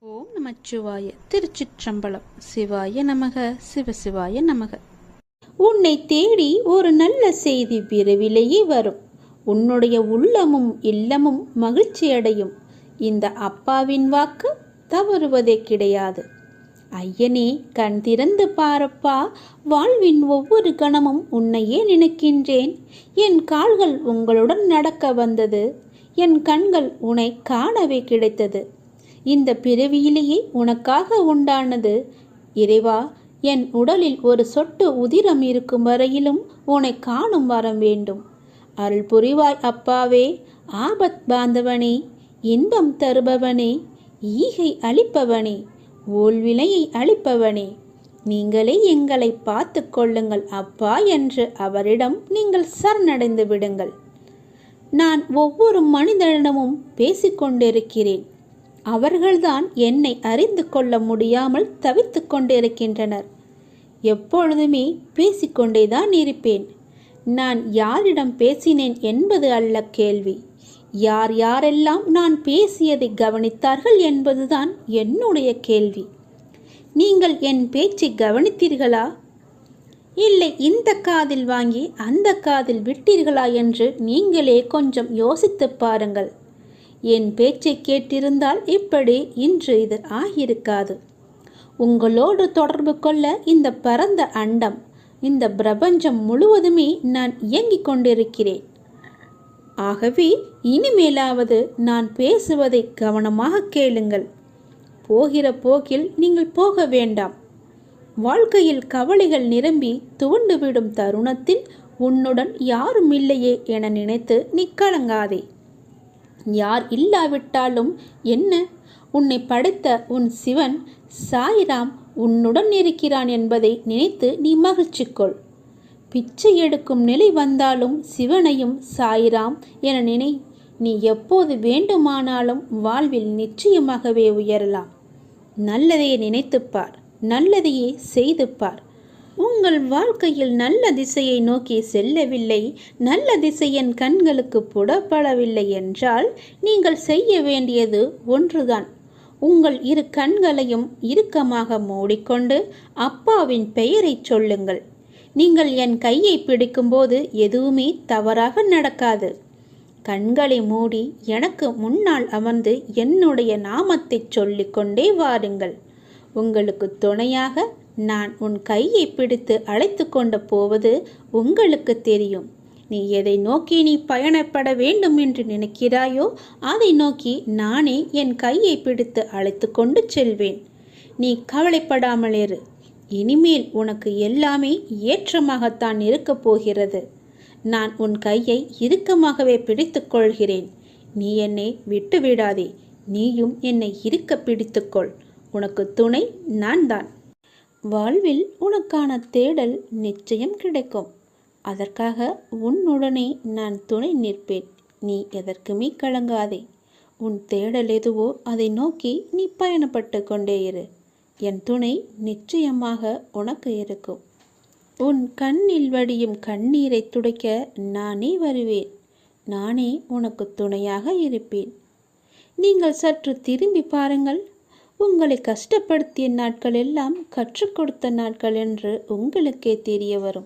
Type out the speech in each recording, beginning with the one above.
ஓம் நமச்சிவாய. திருச்சிற்றம்பலம். சிவாய நமக. சிவசிவாய நமக. உன்னை தேடி ஒரு நல்ல செய்தி விரைவிலேயே வரும். உன்னுடைய உள்ளமும் இல்லமும் மகிழ்ச்சியடையும். இந்த அப்பாவின் வாக்கு தவறுவதே கிடையாது. ஐயனே, கண் திறந்து பாரப்பா. வாழ்வின் ஒவ்வொரு கணமும் உன்னையே நினைக்கின்றேன். என் கால்கள் உங்களுடன் நடக்க வந்தது. என் கண்கள் உன்னை காணவே கிடைத்தது. இந்த பிறவியிலேயே உனக்காக உண்டானது. இறைவா, என் உடலில் ஒரு சொட்டு உதிரம் இருக்கும் வரையிலும் உன்னை காணும் வரம் வேண்டும். அருள் புரிவாய் அப்பாவே. ஆபத் பாந்தவனே, இன்பம் தருபவனே, ஈகை அளிப்பவனே, ஊழ்வினையை அளிப்பவனே, நீங்களே எங்களை பார்த்து கொள்ளுங்கள் அப்பா என்று அவரிடம் நீங்கள் சரணடைந்து விடுங்கள். நான் ஒவ்வொரு மனிதனிடமும் பேசிக்கொண்டிருக்கிறேன். அவர்கள்தான் என்னை அறிந்து கொள்ள முடியாமல் தவித்து கொண்டிருக்கின்றனர். எப்பொழுதுமே பேசிக்கொண்டேதான் இருப்பேன். நான் யாரிடம் பேசினேன் என்பது அல்ல கேள்வி. யார் யாரெல்லாம் நான் பேசியதை கவனித்தார்கள் என்பதுதான் என்னுடைய கேள்வி. நீங்கள் என் பேச்சை கவனித்தீர்களா? இல்லை, இந்த காதில் வாங்கி அந்த காதில் விட்டீர்களா என்று நீங்களே கொஞ்சம் யோசித்து பாருங்கள். என் பேச்சை கேட்டிருந்தால் இப்படி இன்று இது ஆகியிருக்காது. உங்களோடு தொடர்பு கொள்ள இந்த பரந்த அண்டம், இந்த பிரபஞ்சம் முழுவதுமே நான் இயங்கிக் கொண்டிருக்கிறேன். ஆகவே இனிமேலாவது நான் பேசுவதை கவனமாக கேளுங்கள். போகிற போக்கில் நீங்கள் போக வேண்டாம். வாழ்க்கையில் கவலைகள் நிரம்பி துவண்டுவிடும் தருணத்தில் உன்னுடன் யாரும் இல்லையே என நினைத்து நீ கலங்காதே. யார் இல்லாவிட்டாலும் என்ன, உன்னை படைத்த உன் சிவன் சாய்ராம் உன்னுடன் இருக்கிறான் என்பதை நினைத்து நீ மகிழ்ச்சி கொள். பிச்சை எடுக்கும் நிலை வந்தாலும் சிவனையும் சாய்ராம் என நினை. நீ எப்போது வேண்டுமானாலும் வாழ்வில் நிச்சயமாகவே உயரலாம். நல்லதையே நினைத்துப்பார், நல்லதையே செய்து பார். உங்கள் வாழ்க்கையில் நல்ல திசையை நோக்கி செல்லவில்லை, நல்ல திசை என் கண்களுக்கு புடப்படவில்லை என்றால் நீங்கள் செய்ய வேண்டியது ஒன்றுதான். உங்கள் இரு கண்களையும் இறுக்கமாக மூடிக்கொண்டு அப்பாவின் பெயரை சொல்லுங்கள். நீங்கள் என் கையை பிடிக்கும்போது எதுவுமே தவறாக நடக்காது. கண்களை மூடி எனக்கு முன்னால் அமர்ந்து என்னுடைய நாமத்தை சொல்லிக்கொண்டே வாருங்கள். உங்களுக்கு துணையாக நான் உன் கையை பிடித்து அழைத்து கொண்டு போவது உங்களுக்கு தெரியும். நீ எதை நோக்கி நீ பயணப்பட வேண்டும் என்று நினைக்கிறாயோ அதை நோக்கி நானே என் கையை பிடித்து அழைத்து கொண்டு செல்வேன். நீ கவலைப்படாமல் இரு. இனிமேல் உனக்கு எல்லாமே ஏற்றமாகத்தான் இருக்கப் போகிறது. நான் உன் கையை இறுக்கமாகவே பிடித்து கொள்கிறேன். நீ என்னை விட்டு விடாதே. நீயும் என்னை இறுக்க பிடித்துக்கொள். உனக்கு துணை நான் தான். வாழ்வில் உனக்கான தேடல் நிச்சயம் கிடைக்கும். அதற்காக உன்னுடனே நான் துணை நிற்பேன். நீ எதற்குமே கலங்காதே. உன் தேடல் எதுவோ அதை நோக்கி நீ பயணப்பட்டு கொண்டே இரு. என் துணை நிச்சயமாக உனக்கு இருக்கும். உன் கண்ணில் வடியும் கண்ணீரை துடைக்க நானே வருவேன். நானே உனக்கு துணையாக இருப்பேன். நீங்கள் சற்று திரும்பி பாருங்கள். உங்களை கஷ்டப்படுத்திய நாட்கள் எல்லாம் கற்றுக் கொடுத்த நாட்கள் என்று உங்களுக்கே தெரிய வரும்.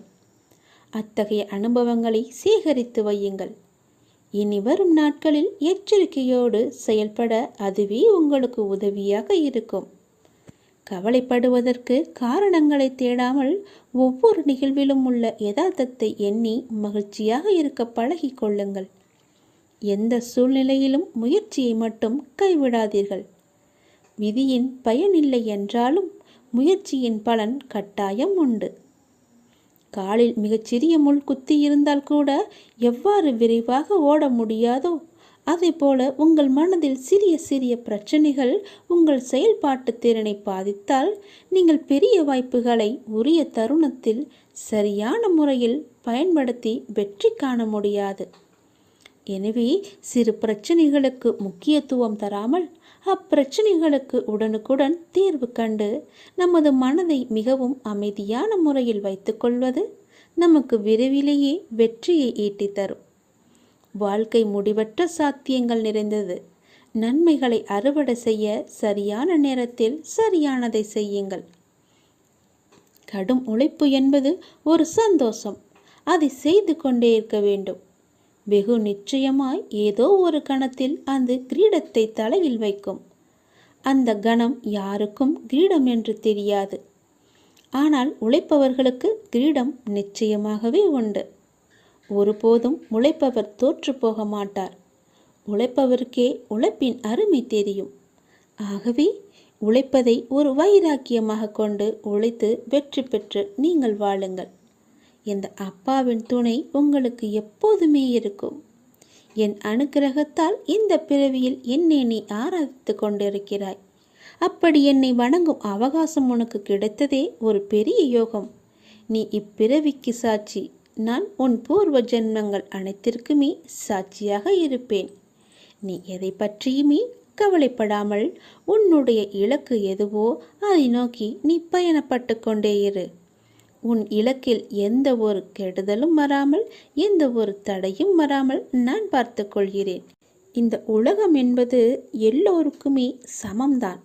அத்தகைய அனுபவங்களை சேகரித்து வையுங்கள். இனி வரும் நாட்களில் எச்சரிக்கையோடு செயல்பட அதுவே உங்களுக்கு உதவியாக இருக்கும். கவலைப்படுவதற்கு காரணங்களை தேடாமல் ஒவ்வொரு நிகழ்விலும் உள்ள யதார்த்தத்தை எண்ணி மகிழ்ச்சியாக இருக்க பழகி கொள்ளுங்கள். எந்த சூழ்நிலையிலும் முயற்சியை மட்டும் கைவிடாதீர்கள். விதியின் பயனில்லை என்றாலும் முயற்சியின் பலன் கட்டாயம் உண்டு. காலில் மிகச்சிறிய முள் குத்தி இருந்தால் கூட எவ்வாறு விரைவாக ஓட முடியாதோ அதே போல உங்கள் மனதில் சிறிய சிறிய பிரச்சனைகள் உங்கள் செயல்பாட்டு திறனை பாதித்தால் நீங்கள் பெரிய வாய்ப்புகளை உரிய தருணத்தில் சரியான முறையில் பயன்படுத்தி வெற்றி காண முடியாது. எனவே சிறு பிரச்சனைகளுக்கு முக்கியத்துவம் தராமல் அப்பிரச்சனைகளுக்கு உடனுக்குடன் தீர்வு கண்டு நமது மனதை மிகவும் அமைதியான முறையில் வைத்துக்கொள்வது நமக்கு விரைவிலேயே வெற்றியை ஈட்டி தரும். வாழ்க்கை முடிவற்ற சாத்தியங்கள் நிறைந்தது. நன்மைகளை அறுவடை செய்ய சரியான நேரத்தில் சரியானதை செய்யுங்கள். கடும் உழைப்பு என்பது ஒரு சந்தோஷம். அதை செய்து கொண்டே இருக்க வேண்டும். வெகு நிச்சயமாய் ஏதோ ஒரு கணத்தில் அந்த கிரீடத்தை தலையில் வைக்கும். அந்த கணம் யாருக்கும் கிரீடம் என்று தெரியாது. ஆனால் உழைப்பவர்களுக்கு கிரீடம் நிச்சயமாகவே உண்டு. ஒருபோதும் உழைப்பவர் தோற்று போக மாட்டார். உழைப்பவருக்கே உழைப்பின் அருமை தெரியும். ஆகவே உழைப்பதை ஒரு வைராக்கியமாக கொண்டு உழைத்து வெற்றி பெற்று நீங்கள் வாழுங்கள். இந்த அப்பாவின் துணை உங்களுக்கு எப்போதுமே இருக்கும். என் அனுக்கிரகத்தால் இந்த பிறவியில் என்னை நீ ஆராதித்து கொண்டிருக்கிறாய். அப்படி என்னை வணங்கும் அவகாசம் உனக்கு கிடைத்ததே ஒரு பெரிய யோகம். நீ இப்பிறவிக்கு சாட்சி. நான் உன் பூர்வ ஜென்மங்கள் அனைத்திற்குமே சாட்சியாக இருப்பேன். நீ எதை பற்றியுமே கவலைப்படாமல் உன்னுடைய இலக்கு எதுவோ அதை நோக்கி நீ பயணப்பட்டு கொண்டே இரு. உன் இலக்கில் எந்த ஒரு கெடுதலும் வராமல், எந்த ஒரு தடையும் வராமல் நான் பார்த்து கொள்கிறேன். இந்த உலகம் என்பது எல்லோருக்குமே சமம்தான்.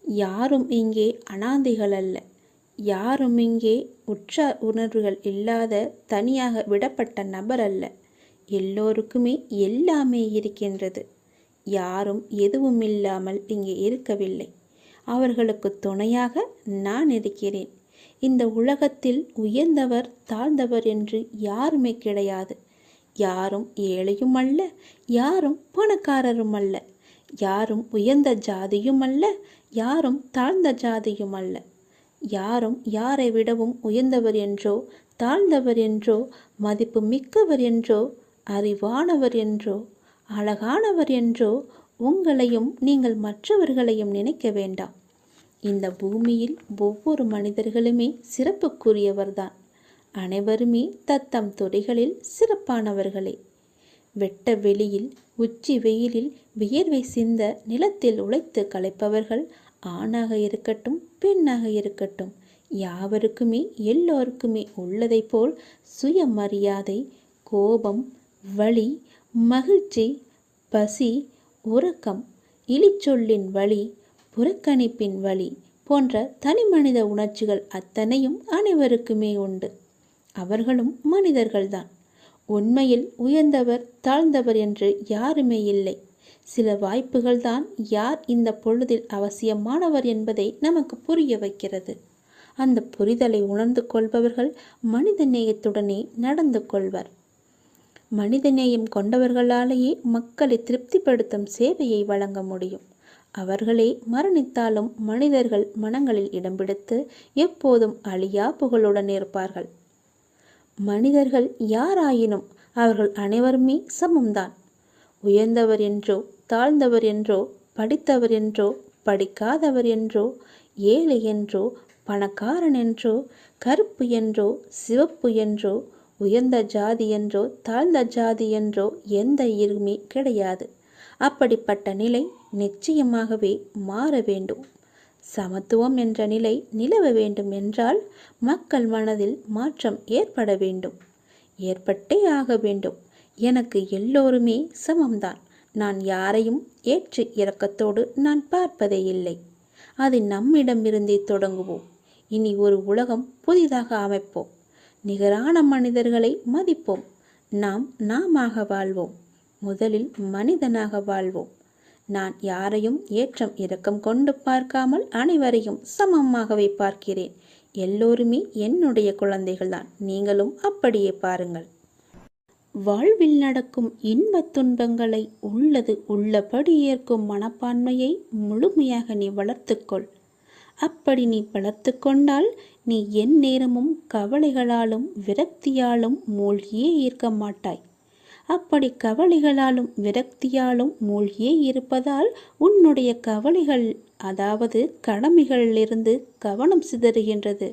யாரும் இங்கே அனாதைகள் அல்ல. யாரும் இங்கே உற்ற உணர்வுகள் இல்லாத தனியாக விடப்பட்ட நபர் அல்ல. எல்லோருக்குமே எல்லாமே இருக்கின்றது. யாரும் எதுவும் இல்லாமல் இங்கே இருக்கவில்லை. அவர்களுக்கு துணையாக நான் இருக்கிறேன். இந்த உலகத்தில் உயர்ந்தவர் தாழ்ந்தவர் என்று யாருமே கிடையாது. யாரும் ஏழையும் அல்ல, யாரும் பணக்காரரும் அல்ல. யாரும் உயர்ந்த ஜாதியும் அல்ல, யாரும் தாழ்ந்த ஜாதியும் அல்ல. யாரும் யாரை விடவும் உயர்ந்தவர் என்றோ தாழ்ந்தவர் என்றோ மதிப்பு மிக்கவர் என்றோ அறிவானவர் என்றோ அழகானவர் என்றோ உங்களையும் நீங்கள் மற்றவர்களையும் நினைக்க வேண்டாம். இந்த பூமியில் ஒவ்வொரு மனிதர்களுமே சிறப்புக்குரியவர்தான். அனைவருமே தத்தம் துறைகளில் சிறப்பானவர்களே. வெட்ட வெளியில் உச்சி வெயிலில் வியர்வை சிந்த நிலத்தில் உழைத்து களைப்பவர்கள் ஆணாக இருக்கட்டும் பெண்ணாக இருக்கட்டும், யாவருக்குமே எல்லோருக்குமே உள்ளதை போல் சுயமரியாதை, கோபம், வலி, மகிழ்ச்சி, பசி, உறக்கம், இழிச்சொல்லின் வலி, புறக்கணிப்பின் வலி போன்ற தனிமனித உணர்ச்சிகள் அத்தனையும் அனைவருக்குமே உண்டு. அவர்களும் மனிதர்கள்தான். உண்மையில் உயர்ந்தவர் தாழ்ந்தவர் என்று யாருமே இல்லை. சில வாய்ப்புகள்தான் யார் இந்த பொழுதில் அவசியமானவர் என்பதை நமக்கு புரிய வைக்கிறது. அந்த புரிதலை உணர்ந்து கொள்பவர்கள் மனித நேயத்துடனே நடந்து கொள்வர். மனிதநேயம் கொண்டவர்களாலேயே மக்களை திருப்திப்படுத்தும் சேவையை வழங்க முடியும். அவர்களே மரணித்தாலும் மனிதர்கள் மனங்களில் இடம் பிடித்து எப்போதும் அழியா புகழுடன் இருப்பார்கள். மனிதர்கள் யாராயினும் அவர்கள் அனைவருமே சமம்தான். உயர்ந்தவர் என்றோ தாழ்ந்தவர் என்றோ படித்தவர் என்றோ படிக்காதவர் என்றோ ஏழை என்றோ பணக்காரன் என்றோ கருப்பு என்றோ சிவப்பு என்றோ உயர்ந்த ஜாதி என்றோ தாழ்ந்த ஜாதி என்றோ எந்த இருமே கிடையாது. அப்படிப்பட்ட நிலை நிச்சயமாகவே மாற வேண்டும். சமத்துவம் என்ற நிலை நிலவ வேண்டும் என்றால் மக்கள் மனதில் மாற்றம் ஏற்பட வேண்டும். ஏற்பட்டே ஆக வேண்டும். எனக்கு எல்லோருமே சமம்தான். நான் யாரையும் ஏற்று இரக்கத்தோடு நான் பார்ப்பதே இல்லை. அது நம்மிடமிருந்தே தொடங்குவோம். இனி ஒரு உலகம் புதிதாக அமைப்போம். நிகரான மனிதர்களை மதிப்போம். நாமாக வாழ்வோம். முதலில் மனிதனாக வாழ்வோம். நான் யாரையும் ஏற்றம் இரக்கம் கொண்டு பார்க்காமல் அனைவரையும் சமமாகவே பார்க்கிறேன். எல்லோருமே என்னுடைய குழந்தைகள்தான். நீங்களும் அப்படியே பாருங்கள். வாழ்வில் நடக்கும் இன்பத் துன்பங்களை உள்ளது உள்ளபடி ஏற்கும் மனப்பான்மையை முழுமையாக நீ வளர்த்துக்கொள். அப்படி நீ வளர்த்து கொண்டால் நீ என் நேரமும் கவலைகளாலும் விரக்தியாலும் மூழ்கியே இருக்க மாட்டாய். அப்படி கவலைகளாலும் விரக்தியாலும் மூழ்கியே இருப்பதால் உன்னுடைய கவலைகள், அதாவது கடமைகளிலிருந்து கவனம் சிதறுகின்றது.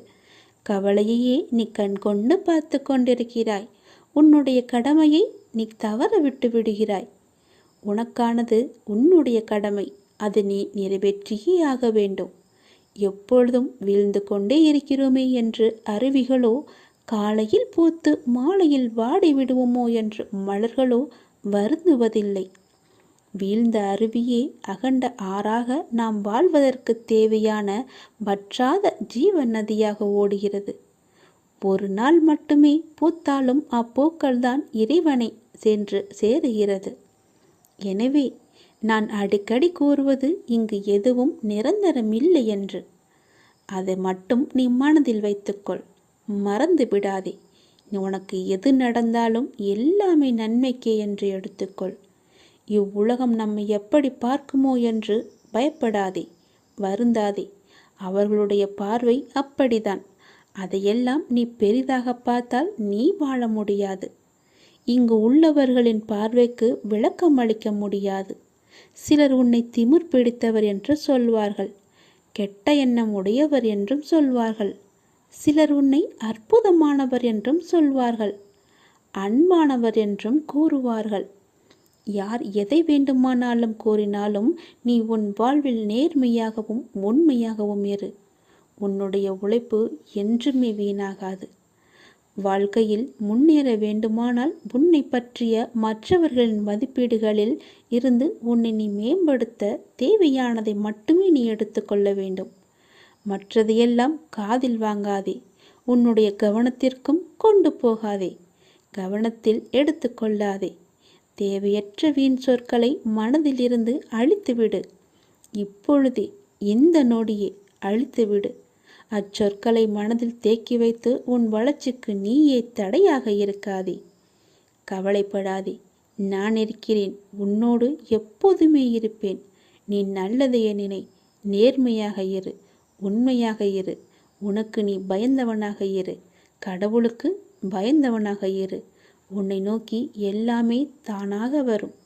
கவலையையே நீ கண்கொண்டு பார்த்து கொண்டிருக்கிறாய். உன்னுடைய கடமையை நீ தவற விட்டு விடுகிறாய். உனக்கானது உன்னுடைய கடமை. அது நீ நிறைவேற்றியே ஆக வேண்டும். எப்பொழுதும் வீழ்ந்து கொண்டே இருக்கிறோமே என்று அருவிகளோ, காலையில் பூத்து மாலையில் வாடி விடுவோமோ என்று மலர்களோ வருந்துவதில்லை. வீழ்ந்த அருவியே அகண்ட ஆறாக நாம் வாழ்வதற்கு தேவையான வற்றாத ஜீவ நதியாக ஓடுகிறது. ஒரு நாள் மட்டுமே பூத்தாலும் அப்பூக்கள்தான் இறைவனை சென்று சேருகிறது. எனவே நான் அடிக்கடி கூறுவது இங்கு எதுவும் நிரந்தரமில்லை என்று. அதை மட்டும் நீ மனதில் வைத்துக்கொள், மறந்து விடாதே. உனக்கு எது நடந்தாலும் எல்லாமே நன்மைக்கே என்று எடுத்துக்கொள். இவ்வுலகம் நம்மை எப்படி பார்க்குமோ என்று பயப்படாதே, வருந்தாதே. அவர்களுடைய பார்வை அப்படித்தான். அதையெல்லாம் நீ பெரிதாக பார்த்தால் நீ வாழ முடியாது. இங்கு உள்ளவர்களின் பார்வைக்கு விளக்கம் அளிக்க முடியாது. சிலர் உன்னை திமிர் பிடித்தவர் என்று சொல்வார்கள், கெட்ட எண்ணம் உடையவர் என்றும் சொல்வார்கள். சிலர் உன்னை அற்புதமானவர் என்றும் சொல்வார்கள், அன்பானவர் என்றும் கூறுவார்கள். யார் எதை வேண்டுமானாலும் கூறினாலும் நீ உன் வாழ்வில் நேர்மையாகவும் உண்மையாகவும் இரு. உன்னுடைய உழைப்பு என்றுமே வீணாகாது. வாழ்க்கையில் முன்னேற வேண்டுமானால் உன்னை பற்றிய மற்றவர்களின் மதிப்பீடுகளில் இருந்து உன்னை நீ மேம்படுத்த தேவையானதை மட்டுமே நீ எடுத்துக்கொள்ள வேண்டும். மற்றதையெல்லாம் காதில் வாங்காதே, உன்னுடைய கவனத்திற்கும் கொண்டு போகாதே, கவனத்தில் எடுத்துக்கொள்ளாதே. தேவையற்ற வீண் சொற்களை மனதிலிருந்து அழித்துவிடு. இப்பொழுதே, இந்த நொடியே அழித்துவிடு. அச்சொற்களை மனதில் தேக்கி வைத்து உன் வளர்ச்சிக்கு நீயே தடையாக இருக்காதே. கவலைப்படாதே, நான் இருக்கிறேன், உன்னோடு எப்போதுமே இருப்பேன். நீ நல்லதையே நினை, நேர்மையாக இரு, உண்மையாக இரு. உனக்கு நீ பயந்தவனாக இரு, கடவுளுக்கு பயந்தவனாக இரு. உன்னை நோக்கி எல்லாமே தானாக வரும்.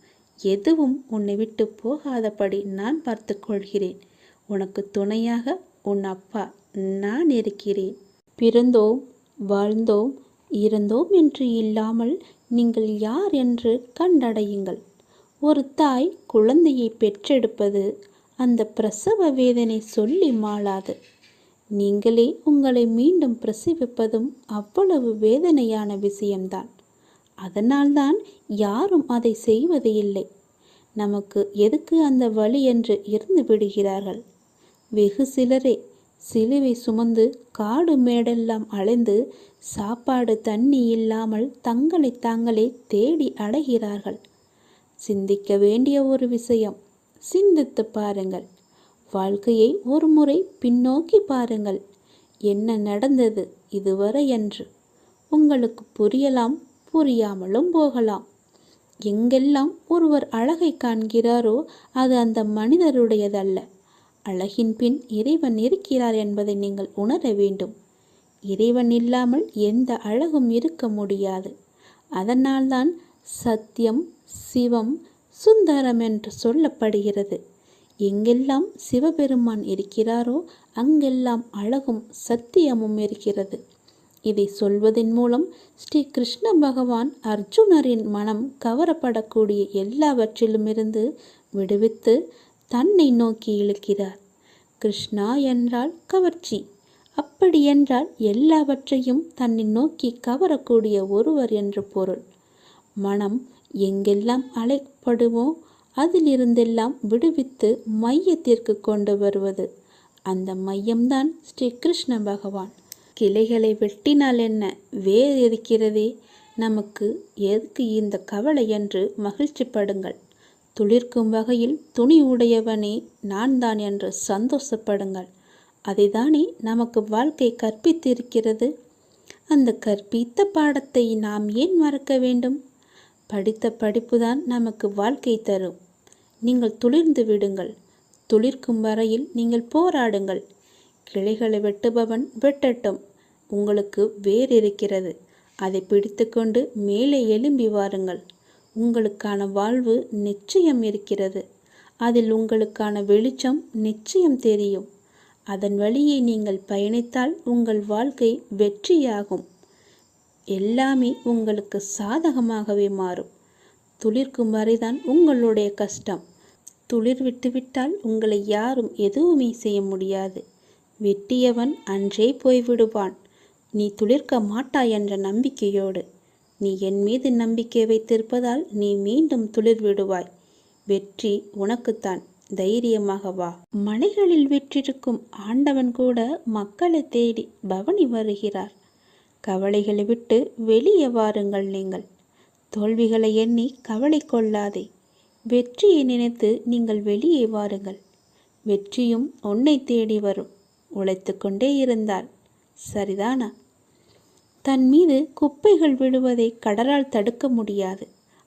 எதுவும் உன்னை விட்டு போகாதபடி நான் பார்த்து கொள்கிறேன். உனக்கு துணையாக உன் அப்பா நான் இருக்கிறேன். பிறந்தோம், வாழ்ந்தோம், இறந்தோம் என்று இல்லாமல் நீங்கள் யார் என்று கண்டடையுங்கள். ஒரு தாய் குழந்தையை பெற்றெடுப்பது அந்த பிரசவ வேதனை சொல்லி மாளாது. நீங்களே உங்களை மீண்டும் பிரசவிப்பதும் அவ்வளவு வேதனையான விஷயம்தான். அதனால்தான் யாரும் அதை செய்வது இல்லை. நமக்கு எதுக்கு அந்த வலி என்று இருந்து விடுகிறார்கள். வெகு சிலரே சிலுவை சுமந்து காடு மேடெல்லாம் அலைந்து சாப்பாடு தண்ணி இல்லாமல் தங்களை தாங்களே தேடி அடைகிறார்கள். சிந்திக்க வேண்டிய ஒரு விஷயம். சிந்தித்து பாருங்கள். வாழ்க்கையை ஒரு முறை பின்னோக்கி பாருங்கள். என்ன நடந்தது இதுவரை என்று உங்களுக்கு புரியலாம், புரியாமலும் போகலாம். எங்கெல்லாம் ஒருவர் அழகை காண்கிறாரோ அது அந்த மனிதருடையதல்ல. அழகின் பின் இறைவன் இருக்கிறார் என்பதை நீங்கள் உணர வேண்டும். இறைவன் இல்லாமல் எந்த அழகும் இருக்க முடியாது. அதனால்தான் சத்தியம், சிவம், சுந்தரம் என்று சொல்லப்படுகிறது. எங்கெல்லாம் சிவபெருமான் இருக்கிறாரோ அங்கெல்லாம் அழகும் சத்தியமும் இருக்கிறது. இதை சொல்வதன் மூலம் ஸ்ரீ கிருஷ்ண பகவான் அர்ஜுனரின் மனம் கவரப்படக்கூடிய எல்லாவற்றிலுமிருந்து விடுவித்து தன்னை நோக்கி இழுக்கிறார். கிருஷ்ணா என்றால் கவர்ச்சி. அப்படி என்றால் எல்லாவற்றையும் தன்னை நோக்கி கவரக்கூடிய ஒருவர் என்று பொருள். மனம் எங்கெல்லாம் அழைப்படுமோ அதிலிருந்தெல்லாம் விடுவித்து மையத்திற்கு கொண்டு வருவது. அந்த மையம்தான் ஸ்ரீ கிருஷ்ண பகவான். கிளைகளை வெட்டினால் என்ன, வேர் இருக்கிறதே, நமக்கு எதுக்கு இந்த கவலை என்று மகிழ்ச்சிப்படுங்கள். துளிர்க்கும் வகையில் துணி உடையவனே நான் தான் என்று சந்தோஷப்படுங்கள். அதைதானே நமக்கு வாழ்க்கை கற்பித்திருக்கிறது. அந்த கற்பித்த பாடத்தை நாம் ஏன் மறக்க வேண்டும்? படித்த படிப்புதான் நமக்கு வாழ்க்கை தரும். நீங்கள் துளிர்ந்து விடுங்கள். துளிர்க்கும் வரையில் நீங்கள் போராடுங்கள். கிளைகளை வெட்டுபவன் வெட்டட்டும். உங்களுக்கு வேர் இருக்கிறது. அதை பிடித்து கொண்டு மேலே எழும்பி வாருங்கள். உங்களுக்கான வாழ்வு நிச்சயம் இருக்கிறது. அதில் உங்களுக்கான வெளிச்சம் நிச்சயம் தெரியும். அதன் வழியே நீங்கள் பயணித்தால் உங்கள் வாழ்க்கை வெற்றியாகும். எல்லாமே உங்களுக்கு சாதகமாகவே மாறும். துளிர்க்கும் வரைதான் உங்களுடைய கஷ்டம். துளிர் விட்டுவிட்டால் உங்களை யாரும் எதுவுமே செய்ய முடியாது. வெட்டியவன் அன்றே போய்விடுவான். நீ துளிர்க்க மாட்டாய் என்ற நம்பிக்கையோடு. நீ என் மீது நம்பிக்கை வைத்திருப்பதால் நீ மீண்டும் துளிர் விடுவாய். வெற்றி உனக்குத்தான். தைரியமாக வா. மலைகளில் விற்றிருக்கும் ஆண்டவன் கூட மக்களை தேடி பவனி வருகிறார். கவலைகளை விட்டு வெளியே வாருங்கள். நீங்கள் தோல்விகளை எண்ணி கவலை கொள்ளாதே. வெற்றியை நினைத்து நீங்கள் வெளியே வாருங்கள். வெற்றியும் உன்னை தேடி வரும். உழைத்து கொண்டே இருந்தால் சரிதானா? தன் மீது குப்பைகள் விழுவதை கடலால் தடுக்க முடியாது.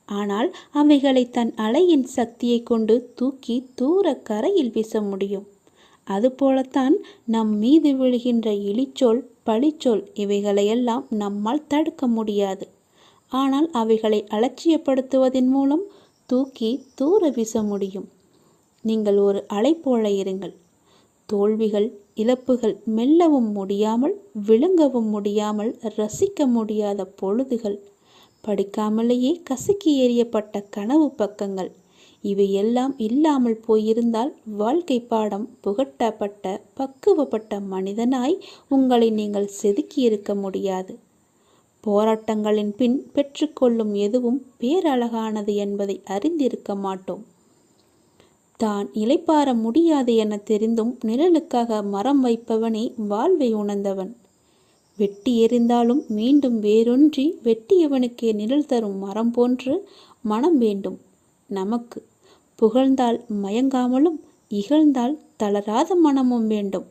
ஆனால் அவைகளை தன் அலையின் சக்தியை கொண்டு தூக்கி தூர கரையில் வீச முடியும். அதுபோலத்தான் நம் மீது விழுகின்ற இழிச்சொல், பழிச்சொல் இவைகளையெல்லாம் நம்மால் தடுக்க முடியாது. ஆனால் அவைகளை அலட்சியப்படுத்துவதன் மூலம் தூக்கி தூர வீச முடியும். நீங்கள் ஒரு அலை போல இருங்கள். தோல்விகள், இழப்புகள் மெல்லவும் முடியாமல், விழுங்கவும் முடியாமல், ரசிக்க முடியாத பொழுதுகள், படிக்காமலேயே கசக்கி எறியப்பட்ட கனவு பக்கங்கள், இவையெல்லாம் இல்லாமல் போயிருந்தால் வாழ்க்கை பாடம் புகட்டப்பட்ட பக்குவப்பட்ட மனிதனாய் உங்களை நீங்கள் செதுக்கியிருக்க முடியாது. போராட்டங்களின் பின் பெற்றுக்கொள்ளும் எதுவும் பேரழகானது என்பதை அறிந்திருக்க மாட்டோம். தான் இளைப்பாற முடியாது என தெரிந்தும் நிழலுக்காக மரம் வைப்பவனே வாழ்வை உணர்ந்தவன். வெட்டி எறிந்தாலும் மீண்டும் வேரொன்றி வெட்டியவனுக்கே நிழல் தரும் மரம் போன்று மனம் வேண்டும் நமக்கு. புகழ்ந்தால் மயங்காமலும் இகழ்ந்தால் தளராத மனமும் வேண்டும்.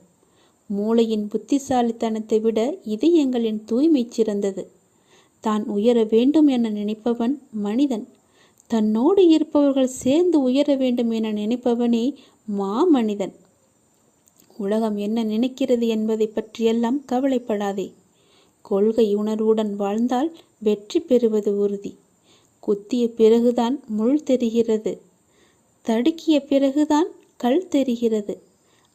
மூளையின் புத்திசாலித்தனத்தை விட இதயங்களின் தூய்மை சிறந்தது. தான் உயர வேண்டும் என நினைப்பவன் மனிதன். தன்னோடு இருப்பவர்கள் சேர்ந்து உயர வேண்டும் என நினைப்பவனே மாமனிதன். உலகம் என்ன நினைக்கிறது என்பதை பற்றியெல்லாம் கவலைப்படாதே. கொள்கை உணர்வுடன் வாழ்ந்தால் வெற்றி பெறுவது உறுதி. குத்திய பிறகுதான் முள் தெரிகிறது, தடுக்கிய பிறகுதான் கல் தெரிகிறது.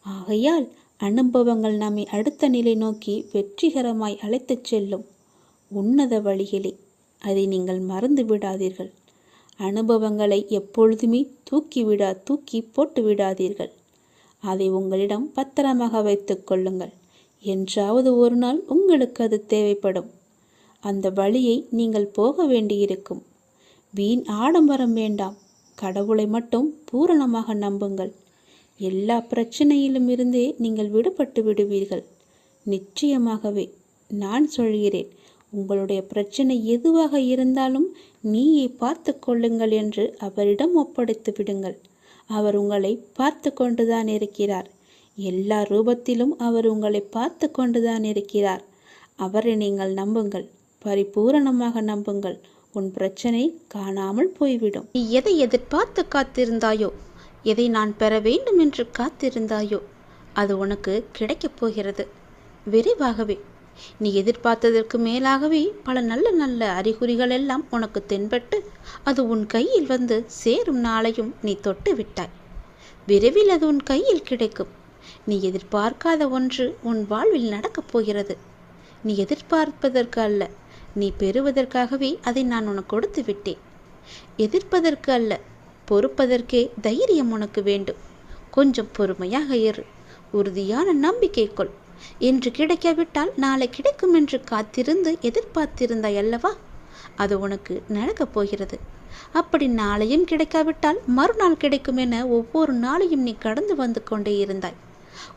ஆகையால் அனுபவங்கள் நம்மை அடுத்த நிலை நோக்கி வெற்றிகரமாய் அழைத்துச் செல்லும் உன்னத வழிகளே. அதை நீங்கள் மறந்து விடாதீர்கள். அனுபவங்களை எப்பொழுதுமே தூக்கி போட்டு விடாதீர்கள். அதை உங்களிடம் பத்திரமாக வைத்துக் கொள்ளுங்கள். என்றாவது ஒரு நாள் உங்களுக்கு அது தேவைப்படும். அந்த வழியை நீங்கள் போக வேண்டியிருக்கும். வீண் ஆடம்பரம் வேண்டாம். கடவுளை மட்டும் பூரணமாக நம்புங்கள். எல்லா பிரச்சனையிலும் இருந்தே நீங்கள் விடுபட்டு விடுவீர்கள். நிச்சயமாகவே நான் சொல்கிறேன். உங்களுடைய பிரச்சனை எதுவாக இருந்தாலும் நீயே பார்த்து கொள்ளுங்கள் என்று அவரிடம் ஒப்படைத்து விடுங்கள். அவர் உங்களை பார்த்து கொண்டுதான் இருக்கிறார். எல்லா ரூபத்திலும் அவர் உங்களை பார்த்து கொண்டுதான் இருக்கிறார். அவரை நீங்கள் நம்புங்கள். பரிபூரணமாக நம்புங்கள். உன் பிரச்சனை காணாமல் போய்விடும். நீ எதை எதிர்பார்த்து காத்திருந்தாயோ, எதை நான் பெற வேண்டும் என்று காத்திருந்தாயோ, அது உனக்கு கிடைக்கப் போகிறது விரைவாகவே. நீ எதிர்பார்த்ததற்கு மேலாகவே பல நல்ல நல்ல அறிகுறிகள் எல்லாம் உனக்கு தென்பட்டு அது உன் கையில் வந்து சேரும் நாளையும் நீ தொட்டு விட்டாய். விரைவில் அது உன் கையில் கிடைக்கும். நீ எதிர்பார்க்காத ஒன்று உன் வாழ்வில் நடக்கப் போகிறது. நீ எதிர்பார்ப்பதற்கு அல்ல, நீ பெறுவதற்காகவே அதை நான் உனக்கு கொடுத்து விட்டேன். எதிர்ப்பதற்கு அல்ல, பொறுப்பதற்கே தைரியம் உனக்கு வேண்டும். கொஞ்சம் பொறுமையாக இரு. உறுதியான நம்பிக்கை கொள். இன்று கிடைக்காவிட்டால் நாளை கிடைக்கும் என்று காத்திருந்து எதிர்பார்த்திருந்தாய் அல்லவா? அது உனக்கு நடக்கப் போகிறது. அப்படி நாளையும் கிடைக்காவிட்டால் மறுநாள் கிடைக்கும் என ஒவ்வொரு நாளையும் நீ கடந்து வந்து கொண்டே இருந்தாய்.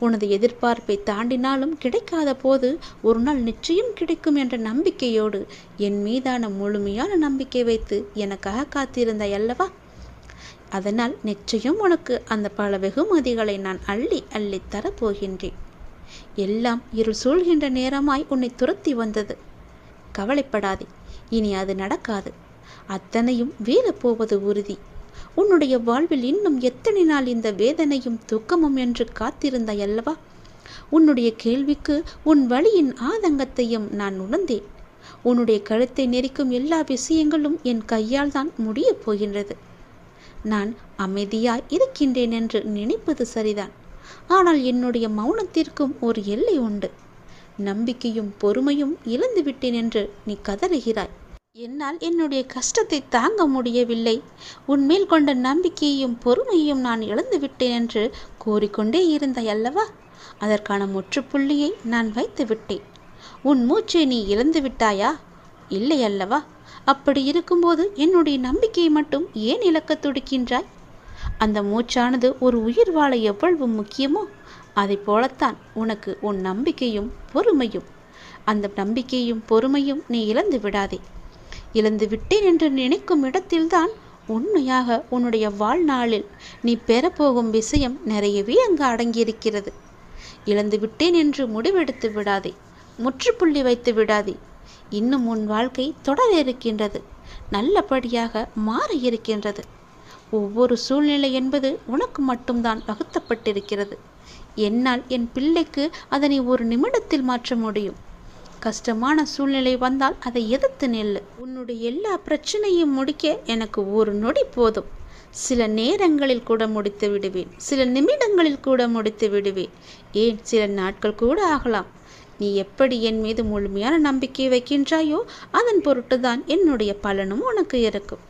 உனது எதிர்பார்ப்பை தாண்டினாலும் கிடைக்காத போது ஒரு நாள் நிச்சயம் கிடைக்கும் என்ற நம்பிக்கையோடு என் மீதான முழுமையான நம்பிக்கை வைத்து எனக்காக காத்திருந்தாய் அல்லவா? அதனால் நிச்சயம் உனக்கு அந்த பல வெகுமதிகளை நான் அள்ளி அள்ளி தரப்போகின்றேன். எல்லாம் இருள் சூழ்கின்ற நேரமாய் உன்னை துரத்தி வந்தது. கவலைப்படாதே, இனி அது நடக்காது. அத்தனையும் வீழப்போவது உறுதி. உன்னுடைய வாழ்வில் இன்னும் எத்தனை நாள் இந்த வேதனையும் துக்கமும் என்று காத்திருந்தாய் அல்லவா? உன்னுடைய கேள்விக்கு உன் வலியின் ஆதங்கத்தையும் நான் உணர்ந்தேன். உன்னுடைய கழுத்தை நெரிக்கும் எல்லா விஷயங்களும் என் கையால் தான் முடியப் போகின்றது. நான் அமைதியாய் இருக்கின்றேன் என்று நினைப்பது சரிதான். ஆனால் என்னுடைய மௌனத்திற்கும் ஒரு எல்லை உண்டு. நம்பிக்கையும் பொறுமையும் இழந்து விட்டேன் என்று நீ கதறுகிறாய். என்னால் என்னுடைய கஷ்டத்தை தாங்க முடியவில்லை, உன்மேல் கொண்ட நம்பிக்கையையும் பொறுமையையும் நான் இழந்து விட்டேன் என்று கூறிக்கொண்டே இருந்தாய் அல்லவா? அதற்கான முற்றுப்புள்ளியை நான் வைத்து விட்டேன். உன் மூச்சை நீ இழந்து விட்டாயா? இல்லை அல்லவா? அப்படி இருக்கும்போது என்னுடைய நம்பிக்கையை மட்டும் ஏன் இழக்க துடிக்கின்றாய்? அந்த மூச்சானது ஒரு உயிர் வாழ எவ்வளவு முக்கியமோ அதை போலத்தான் உனக்கு உன் நம்பிக்கையும் பொறுமையும். அந்த நம்பிக்கையும் பொறுமையும் நீ இழந்து விடாதே. இழந்து விட்டேன் என்று நினைக்கும் இடத்தில்தான் உண்மையாக உன்னுடைய வாழ்நாளில் நீ பெறப்போகும் விஷயம் நிறையவே அங்கு அடங்கியிருக்கிறது. இழந்து விட்டேன் என்று முடிவெடுத்து விடாதே, முற்றுப்புள்ளி வைத்து விடாதே. இன்னும் உன் வாழ்க்கை தொடர இருக்கின்றது, நல்லபடியாக மாற இருக்கின்றது. ஒவ்வொரு சூழ்நிலை என்பது உனக்கு மட்டும்தான் வகுத்தப்பட்டிருக்கிறது. என்னால் என் பிள்ளைக்கு அதனை ஒரு நிமிடத்தில் மாற்ற முடியும். கஷ்டமான சூழ்நிலை வந்தால் அதை எதிர்த்து நெல்லு. உன்னுடைய எல்லா பிரச்சனையும் முடிக்க எனக்கு ஒரு நொடி போதும். சில நேரங்களில் கூட முடித்து விடுவேன், சில நிமிடங்களில் கூட முடித்து விடுவேன், ஏன் சில நாட்கள் கூட ஆகலாம். நீ எப்படி என் மீது முழுமையான நம்பிக்கை வைக்கின்றாயோ அதன் பொருட்டுதான் என்னுடைய பலனும் உனக்கு இருக்கும்.